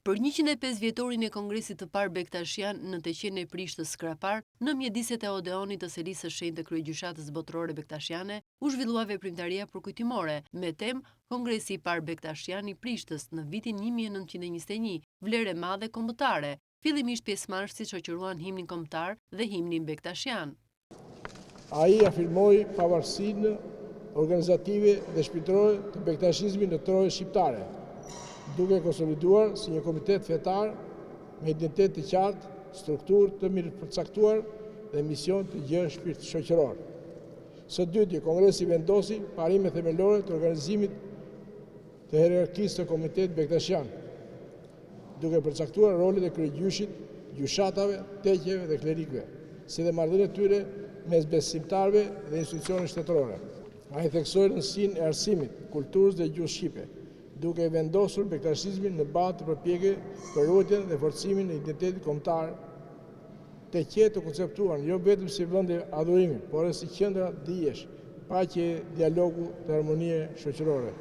Për 105 vjetorin e Kongresit të parë Bektashian në Teqen e Prishtës Skrapar, në mjediset e Odeonit të selisë së shenjtë të kryegjyshatës botërore Bektashiane, u zhvillua veprimtaria përkujtimore me temë Kongresi i parë Bektashian i Prishtës në vitin 1921, vlerë e madhe kombëtare. Fillimisht pjesëmarrësit shoqëruan himnin kombëtar dhe himnin Bektashian. Ai afirmoi pavarësinë organizative dhe shpirtërore të bektashizmit në trojën shqiptare, duke konsoliduar si një komitet fetar me identitet të qartë, strukturë të mirë përcaktuar dhe mision të gjerë shpirt shoqëror. Së dyti, Kongresi vendosi parimet themelore të organizimit të hierarkisë të Komitetit Bektashian, duke përcaktuar rolet e kryegjyshit, gjyshatave, teqeve dhe klerikëve, si dhe marrëdhëniet e tyre mes besimtarëve dhe institucioneve shtetërore. Ai theksoi rëndësinë e arsimit, kulturës dhe gjuhës shqipe, duke vendosur bektashizmin në bazë të përpjekjeve për ruajtjen dhe forcimin e identitetit kombëtar, teqet të konceptuar jo vetëm si vende adhurimi, por edhe si qendra dijesh, paqe, dialogu dhe harmonie shoqërore.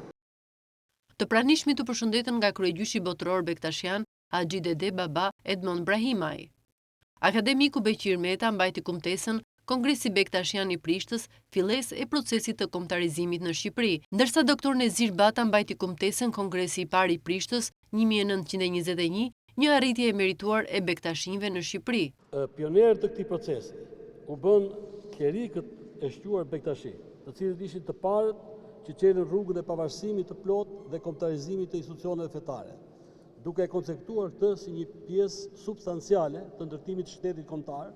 Të pranishmit të përshëndetën nga kryegjyshi botëror Bektashian, Haxhi Dede Baba Edmond Brahimaj. Akademiku Beqir Meta mbajti kumtesën Kongresi Bektashian i Prishtës, fillesë e procesit të kombëtarizimit në Shqipëri, ndërsa doktor Nezir Bata mbajti kumtesën Kongresi i parë i Prishtës 1921, një arritje e merituar e bektashinëve në Shqipëri. Pionerët të këtij procesi u bën klerikët e shquar bektashi, të cilët ishin të parët që çelën rrugën e pavarësimit të plotë dhe kombëtarizimit të institucioneve fetare, duke e konceptuar këtë si një pjesë substanciale të ndërtimit të shtetit kombëtar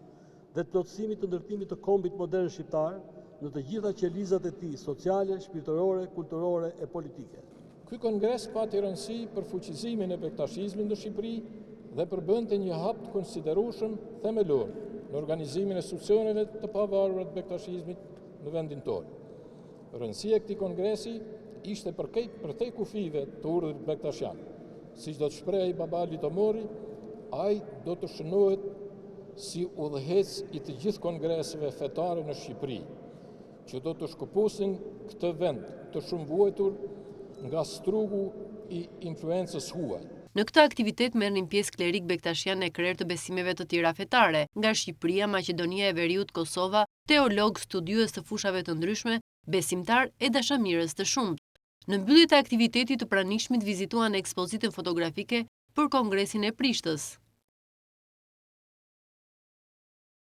dhe të plotësimit të ndërtimit të kombit modern shqiptar në të gjitha qelizat e tij sociale, shpirtërore, kulturore e politike. Ky kongres pati rëndësi për fuqizimin e bektashizmit në Shqipëri dhe përbënte një hap të konsiderueshëm themelor në organizimin e institucioneve të pavarura të bektashizmit në vendin tonë. Rëndësia e këtij kongresi ishte përtej kufive të urdhrit bektashian. Siç do të shprehej Baba Litomori, ai do të shënohet si udhëhec i të gjithë kongreseve fetare në Shqipëri, që do të shkëpusin këtë vend të shumëvuajtur nga strugu i influencës huaj. Në këtë aktivitet merrnin pjesë klerik bektashian e krerë të besimeve të tjera fetare, nga Shqipëria, Maqedonia e Veriut, Kosova, teolog, studiues të fushave të ndryshme, besimtar e dashamirës të shumtë. Në mbyllje të aktivitetit të pranishmit vizituan ekspozitën fotografike për Kongresin e Prishtës.